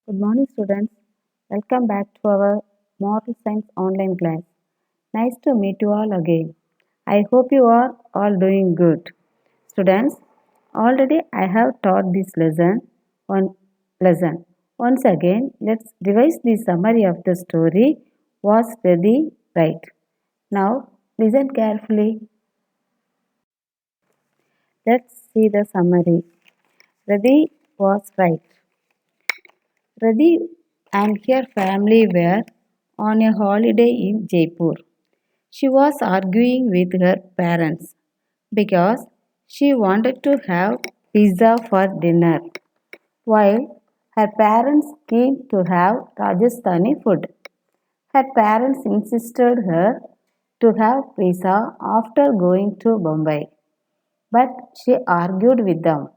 Good morning, students. Welcome back to our Moral Science online class. Nice to meet you all again. I hope you are all doing good. Students, already I have taught this on lesson. Once again, let's revise the summary of the story. Was ready, right? Now, listen carefully. Let's see the summary. Radhi was right. Radhi and her family were on a holiday in Jaipur. She was arguing with her parents because she wanted to have pizza for dinner, while her parents came to have Rajasthani food. Her parents insisted her to have pizza after going to Bombay, but she argued with them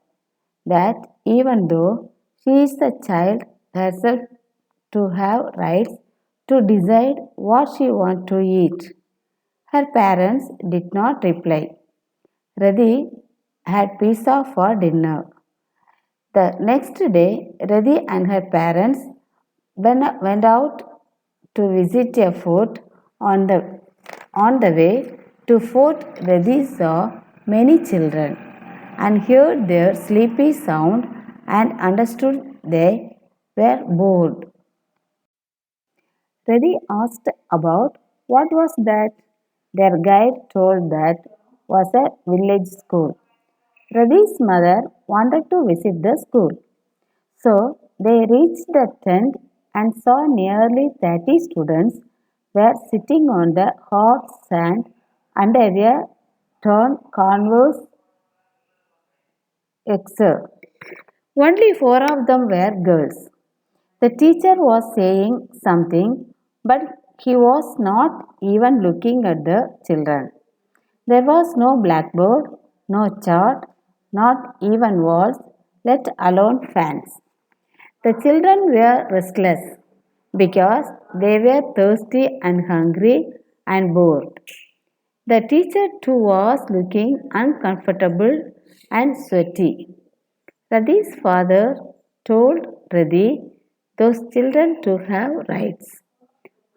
that even though she is the child herself to have rights to decide what she wants to eat. Her parents did not reply. Radhi had pizza for dinner. The next day, Radhi and her parents went out to visit a fort. On the way to fort, Radhi saw many children and heard their sleepy sound and understood they were bored. Reddy asked about what was that. Their guide told that was a village school. Reddy's mother wanted to visit the school. So they reached the tent and saw nearly 30 students were sitting on the hot sand under a torn canvas exer. Only four of them were girls. The teacher was saying something, but he was not even looking at the children. There was no blackboard, no chart, not even walls, let alone fans. The children were restless because they were thirsty and hungry and bored. The teacher too was looking uncomfortable and sweaty. Radhi's father told Radhi those children to have rights.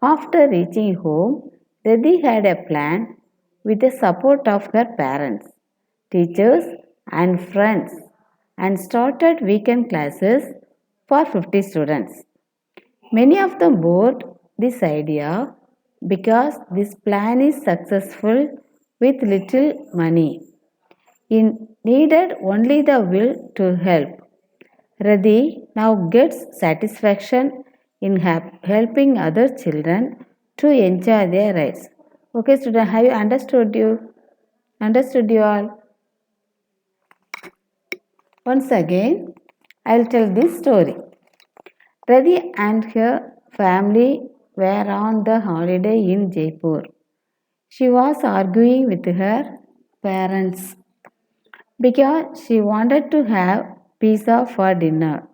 After reaching home, Radhi had a plan with the support of her parents, teachers, and friends and started weekend classes for 50 students. Many of them bought this idea because this plan is successful with little money. It needed only the will to help. Radhi now gets satisfaction in helping other children to enjoy their rights. Okay, student, have you understood you? Understood you all? Once again, I'll tell this story. Radhi and her family were on the holiday in Jaipur. She was arguing with her parents because she wanted to have pizza for dinner,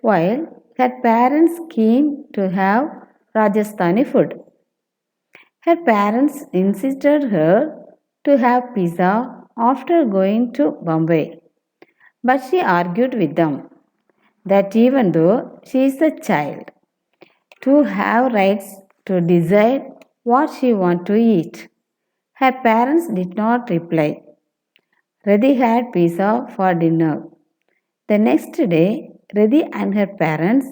while her parents came to have Rajasthani food. Her parents insisted her to have pizza after going to Bombay, but she argued with them that even though she is a child, to have rights to decide what she wants to eat. Her parents did not reply. Radhi had pizza for dinner. The next day, Radhi and her parents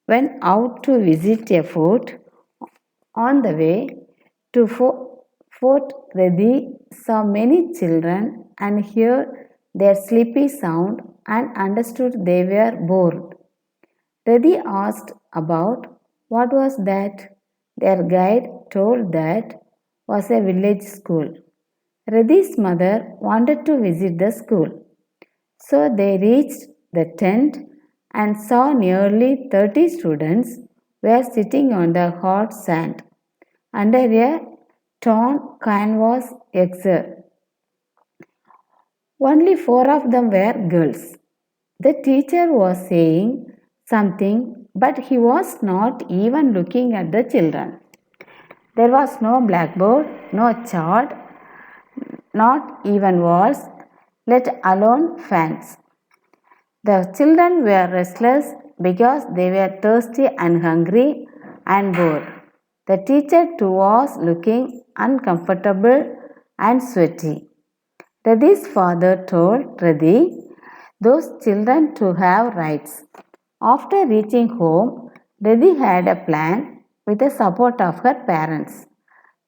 went out to visit a fort. On the way to Fort Radhi saw many children and heard their sleepy sound and understood they were bored. Reddy asked about what was that. Their guide told that was a village school. Reddy's mother wanted to visit the school. So they reached the tent and saw nearly 30 students were sitting on the hot sand under a torn canvas exer. Only four of them were girls. The teacher was saying something, but he was not even looking at the children. There was no blackboard, no chart, not even walls, let alone fans. The children were restless because they were thirsty and hungry and bored. The teacher too was looking uncomfortable and sweaty. Radhi's father told Radhi those children to have rights. After reaching home, Radhi had a plan with the support of her parents,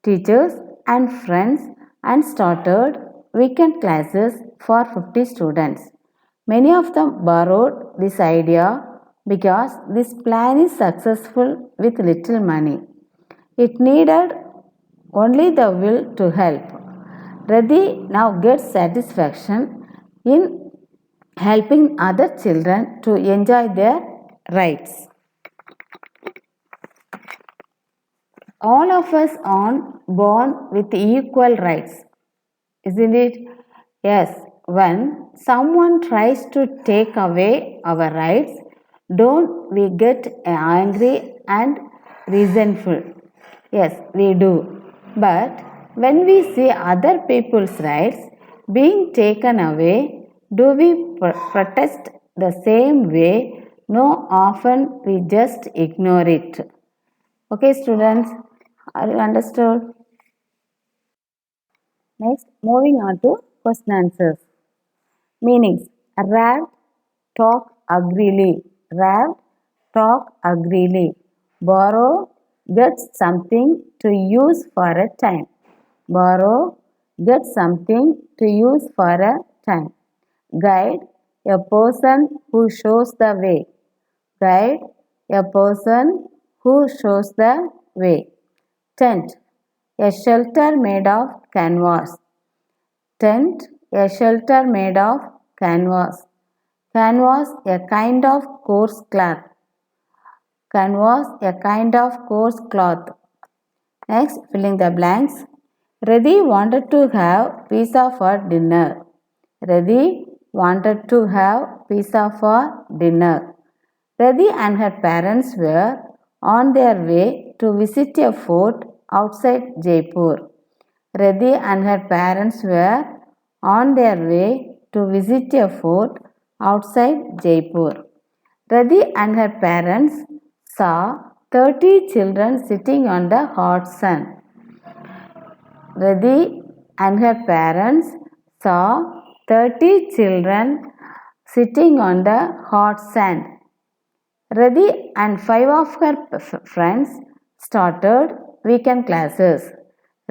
teachers, and friends and started weekend classes for 50 students. Many of them borrowed this idea because this plan is successful with little money. It needed only the will to help. Radhi now gets satisfaction in helping other children to enjoy their rights. All of us are born with equal rights, isn't it? Yes, when someone tries to take away our rights, don't we get angry and resentful? Yes, we do. But when we see other people's rights being taken away, do we protest the same way? No, often we just ignore it. Okay, students, are you understood? Next, moving on to question answers. Meanings: rap, talk agreely. Rap, talk agreely. Borrow, get something to use for a time. Borrow, get something to use for a time. Guide, a person who shows the way. Guide, a person who shows the way. Tent, a shelter made of canvas. Tent, a shelter made of canvas. Canvas, a kind of coarse cloth. Canvas, a kind of coarse cloth. Next, filling the blanks. Radhi wanted to have pizza for dinner. Radhi wanted to have pizza for dinner. Radhi and her parents were on their way to visit a fort outside Jaipur. Radhi and her parents were on their way to visit a fort outside Jaipur. Radhi and her parents saw 30 children sitting on the hot sun. Radhi and her parents saw 30 children sitting on the hot sand. Radhi and 5 of her friends started weekend classes.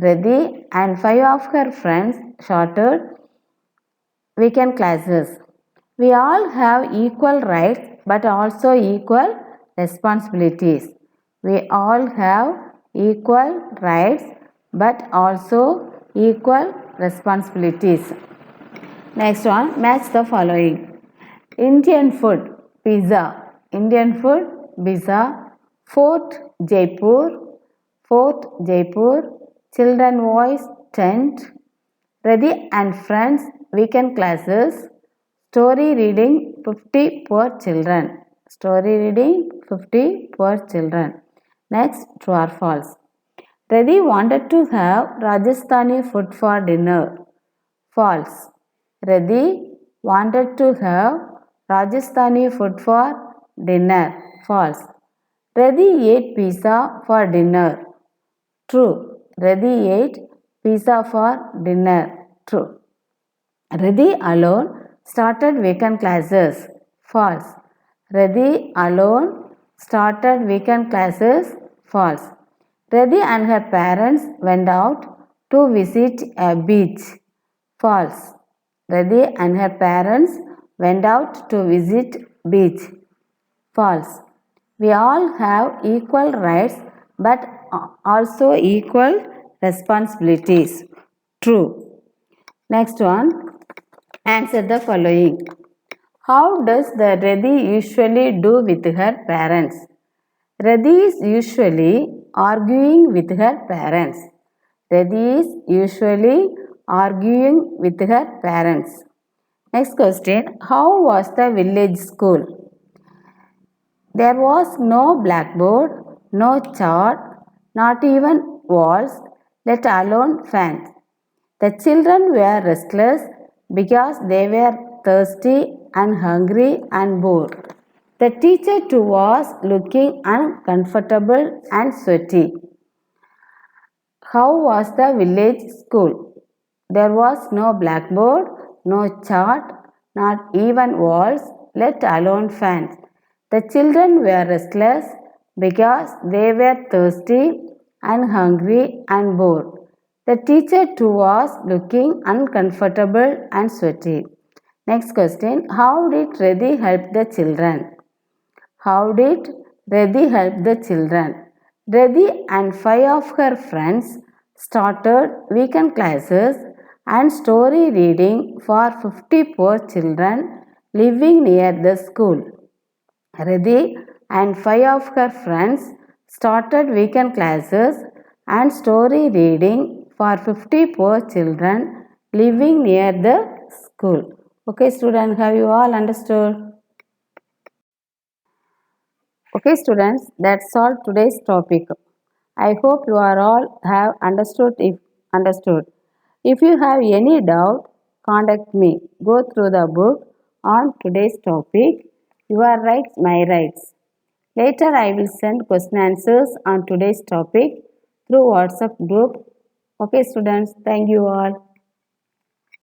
Radhi and 5 of her friends started weekend classes. We all have equal rights but also equal responsibilities. We all have equal rights but also equal responsibilities. Next one, match the following. Indian food, pizza. Indian food, pizza. Fort, Jaipur. Fort, Jaipur. Children voice, tent. Radhi and friends, weekend classes. Story reading, 50 for children. Story reading, 50 for children. Next, true or false. Radhi wanted to have Rajasthani food for dinner. False. Radhi wanted to have Rajasthani food for dinner. False. Radhi ate pizza for dinner. True. Radhi ate pizza for dinner. True. Radhi alone started weekend classes. False. Radhi alone started weekend classes. False. Radhi and her parents went out to visit a beach. False. Radhi and her parents went out to visit beach. False. We all have equal rights but also equal responsibilities. True. Next one. Answer the following. How does the Radhi usually do with her parents? Radhi is usually arguing with her parents. Radhi is usually arguing with her parents. Next question. How was the village school? There was no blackboard, no chart, not even walls, let alone fans. The children were restless because they were thirsty and hungry and bored. The teacher too was looking uncomfortable and sweaty. How was the village school? There was no blackboard, no chart, not even walls, let alone fans. The children were restless because they were thirsty and hungry and bored. The teacher too was looking uncomfortable and sweaty. Next question. How did Redhi help the children? How did Redhi help the children? Redhi and five of her friends started weekend classes and story reading for 50 poor children living near the school. Redhi and five of her friends started weekend classes and story reading for 50 poor children living near the school. Okay, students, have you all understood? Okay, students, that's all today's topic. I hope you are all have understood. If you have any doubt, contact me. Go through the book on today's topic. Your rights, my rights. Later, I will send question answers on today's topic through WhatsApp group. Okay, students, thank you all.